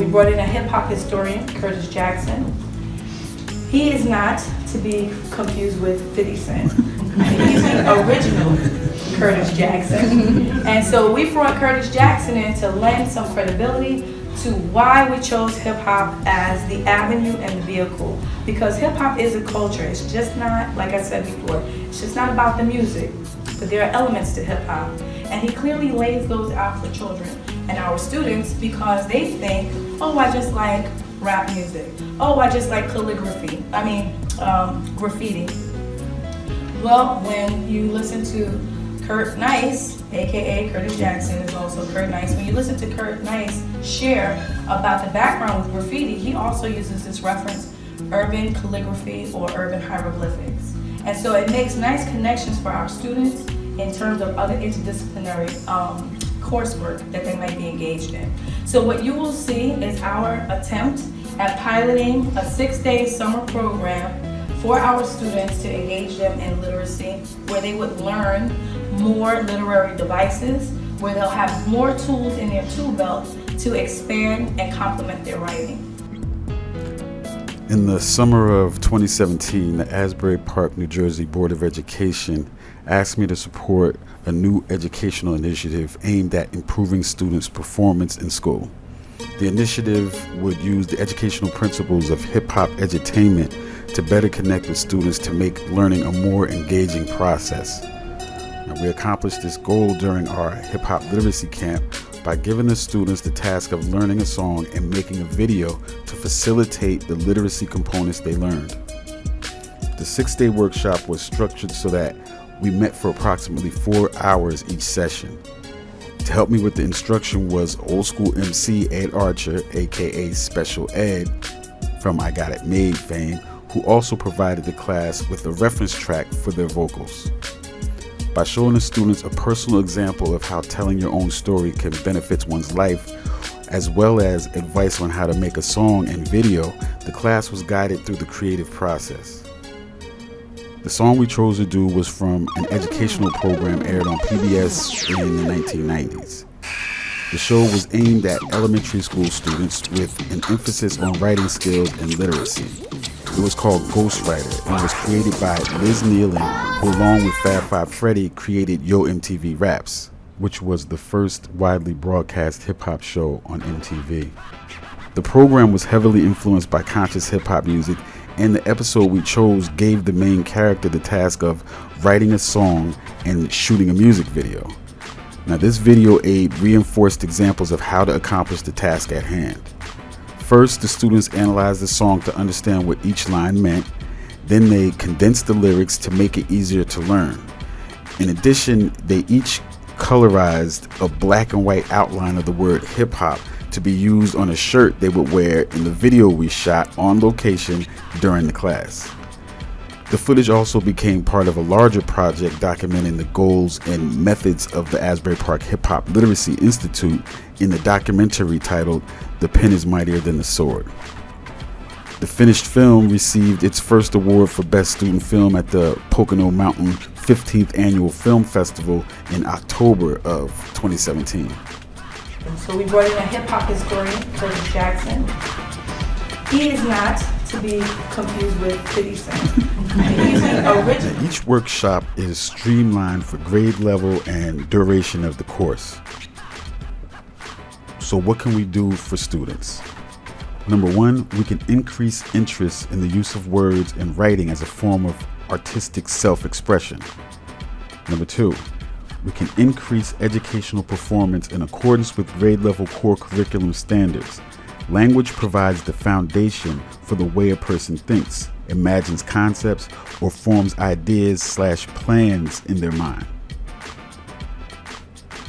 we brought in a hip hop historian, Curtis Jackson. He is not to be confused with 50 Cent. He's the original Curtis Jackson. And so we brought Curtis Jackson in to lend some credibility to why we chose hip hop as the avenue and the vehicle. Because hip hop is a culture. It's just not, like I said before, it's just not about the music, but there are elements to hip hop. And he clearly lays those out for children and our students because they think, oh, I just like rap music. Oh, I just like calligraphy. Graffiti. Well, when you listen to Kurt Nice, aka Curtis Jackson is also Kurt Nice, when you listen to Kurt Nice share about the background with graffiti, he also uses this reference, urban calligraphy or urban hieroglyphics. And so it makes nice connections for our students in terms of other interdisciplinary coursework that they might be engaged in. So what you will see is our attempt at piloting a 6-day summer program for our students to engage them in literacy, where they would learn more literary devices, where they'll have more tools in their tool belt to expand and complement their writing. In the summer of 2017, the Asbury Park, New Jersey Board of Education asked me to support a new educational initiative aimed at improving students' performance in school. The initiative would use the educational principles of Hip Hop Edutainment to better connect with students to make learning a more engaging process. Now, we accomplished this goal during our hip hop literacy camp by giving the students the task of learning a song and making a video to facilitate the literacy components they learned. The 6-day workshop was structured so that we met for approximately 4 hours each session. To help me with the instruction was old school MC Ed Archer, aka Special Ed, from I Got It Made fame, who also provided the class with a reference track for their vocals. By showing the students a personal example of how telling your own story can benefit one's life, as well as advice on how to make a song and video, the class was guided through the creative process. The song we chose to do was from an educational program aired on PBS in the 1990s. The show was aimed at elementary school students with an emphasis on writing skills and literacy. It was called Ghostwriter and was created by Liz Nealon, who along with Fab Five Freddy created Yo MTV Raps, which was the first widely broadcast hip-hop show on MTV. The program was heavily influenced by conscious hip-hop music, and the episode we chose gave the main character the task of writing a song and shooting a music video. Now, this video aid reinforced examples of how to accomplish the task at hand. First, the students analyzed the song to understand what each line meant. Then they condensed the lyrics to make it easier to learn. In addition, they each colorized a black and white outline of the word hip hop to be used on a shirt they would wear in the video we shot on location during the class. The footage also became part of a larger project documenting the goals and methods of the Asbury Park Hip Hop Literacy Institute in the documentary titled The Pen is Mightier Than the Sword. The finished film received its first award for Best Student Film at the Pocono Mountain 15th Annual Film Festival in October of 2017. So we brought in a hip hop historian, Curtis Jackson. He is not to be confused with 50 Cent. He's the original. Each workshop is streamlined for grade level and duration of the course. So what can we do for students? Number one, we can increase interest in the use of words and writing as a form of artistic self-expression. Number two, we can increase educational performance in accordance with grade level core curriculum standards. Language provides the foundation for the way a person thinks, imagines concepts, or forms ideas/plans in their mind.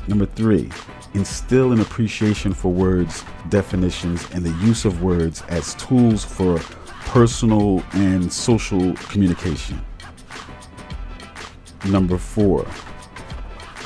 Number three, instill an appreciation for words, definitions, and the use of words as tools for personal and social communication. Number four,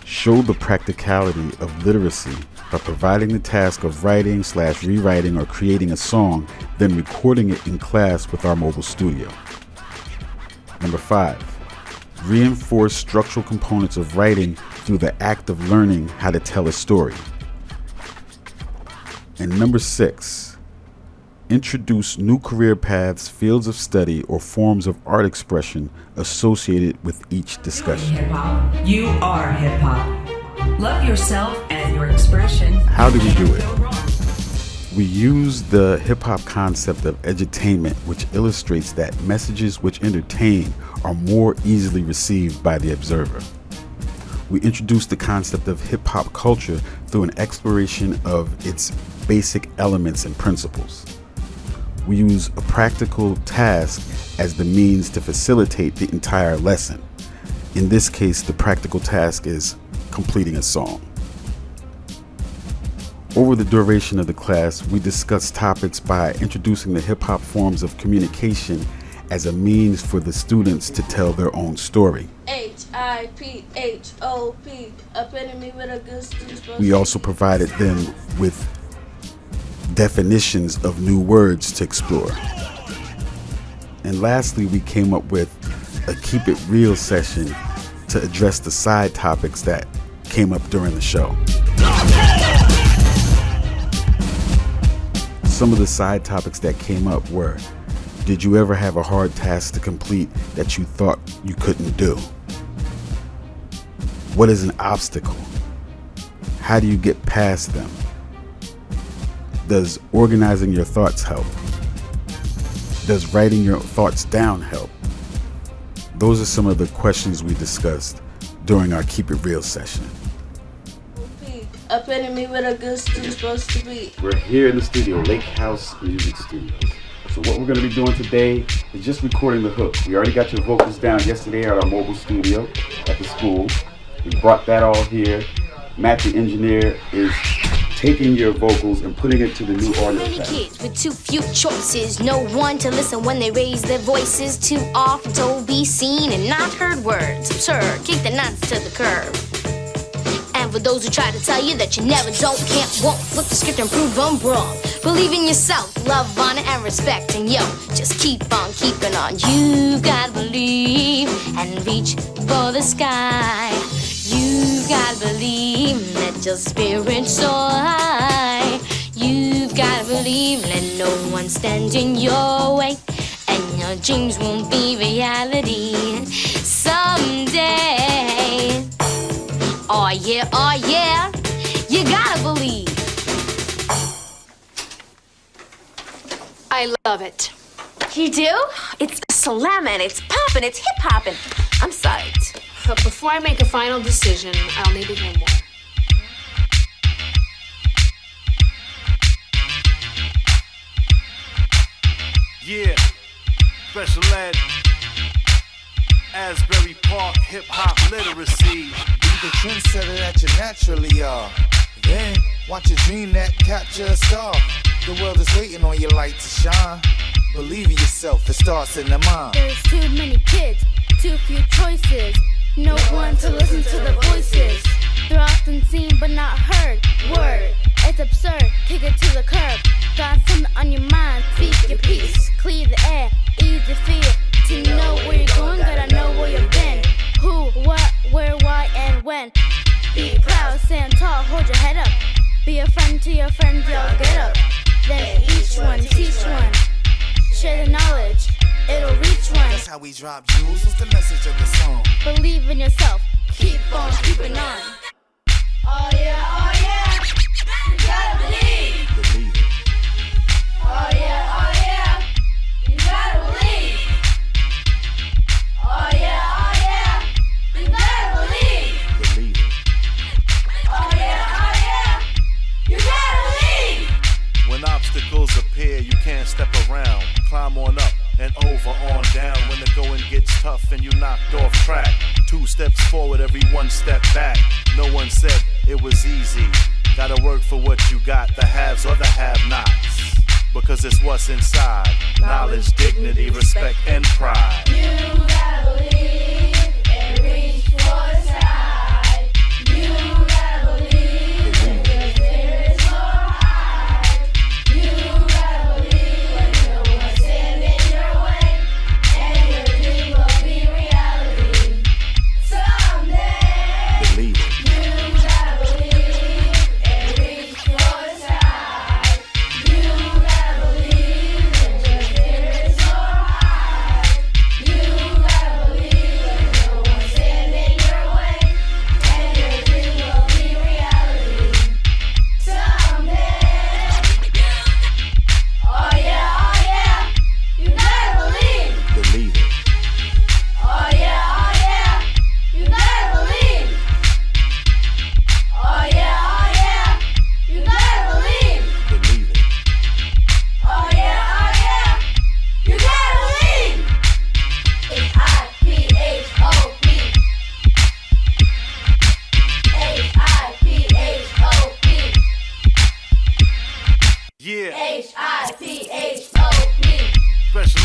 show the practicality of literacy by providing the task of writing/rewriting or creating a song, then recording it in class with our mobile studio. Number five, reinforce structural components of writing through the act of learning how to tell a story. And number six, introduce new career paths, fields of study, or forms of art expression associated with each discussion. Hip-hop. You are hip-hop. Love yourself and your expression. How do we do it? We use the hip-hop concept of edutainment, which illustrates that messages which entertain are more easily received by the observer. We introduce the concept of hip-hop culture through an exploration of its basic elements and principles. We use a practical task as the means to facilitate the entire lesson. In this case, the practical task is completing a song. Over the duration of the class, we discuss topics by introducing the hip-hop forms of communication as a means for the students to tell their own story. H-I-P-H-O-P, epitome with a good student. We also provided them with definitions of new words to explore. And lastly, we came up with a Keep It Real session to address the side topics that came up during the show. Some of the side topics that came up were, did you ever have a hard task to complete that you thought you couldn't do? What is an obstacle? How do you get past them? Does organizing your thoughts help? Does writing your thoughts down help? Those are some of the questions we discussed during our Keep It Real session. Epitome with a good student supposed to be. We're here in the studio, Lake House Music Studios. So what we're going to be doing today is just recording the hook. We already got your vocals down yesterday at our mobile studio at the school. We brought that all here. Matt, the engineer, is taking your vocals and putting it to the new audio Many track. kids with too few choices, no one to listen when they raise their voices. Too often told, be seen and not heard words. Absurd, kick the nuts to the curb. And for those who try to tell you that you never, don't, can't, won't, flip the script and prove them wrong. Believe in yourself, love, honor, and respect, and yo, just keep on keeping on. You gotta believe and reach for the sky. You gotta believe that your spirit's so high. You gotta believe, let no one stand in your way, and your dreams won't be reality someday. Oh yeah, you gotta believe. I love it. You do? It's slamming, it's popping, it's hip-hopping. I'm psyched. But before I make a final decision, I'll need to hear more. Yeah, special ed, Asbury Park, hip hop literacy. Be the trendsetter that you naturally are. Then watch your dream that capture a star. The world is waiting on your light to shine. Believe in yourself, it starts in the mind. There's too many kids, too few choices. No one to listen to the voices. They're often seen but not heard. Word, it's absurd, kick it to the curb. Got something on your mind, speak your piece. Clear the air, ease your fear. To know where you're going, gotta know where you've been. Who, what, where, why, and when. Be proud, stand tall, hold your head up. Be a friend to your friends, y'all get up. Then each one, teach one. Share the knowledge, it'll reach one. That's how we drop jewels. What's the message of the song? Believe in yourself, keep on keeping on. Oh yeah, you gotta believe. Believe it. Oh yeah, you gotta believe. Oh yeah, you gotta believe. Believe it. Oh yeah, you gotta believe. When obstacles appear, you can't step around. Climb on up and over on down. When the going gets tough and you knocked off track. 2 steps forward, every 1 step back. No one said it was easy. Gotta work for what you got, the haves or the have-nots. Because it's what's inside. Knowledge, dignity, respect, and pride. You gotta believe and reach for the sky. You gotta believe that your spirit's so high. You gotta believe when no one's standing in your way, and your dream will be reality someday. Believe it. You gotta believe and reach for the sky. You gotta believe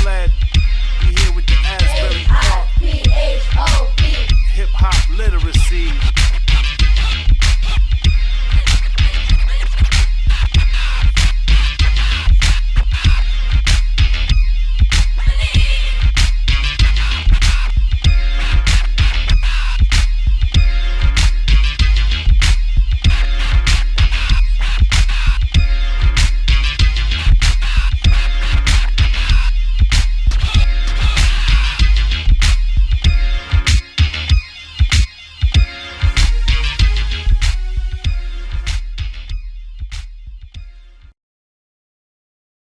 led. We here with the Asbury Park. Hip-hop Hip hop literacy.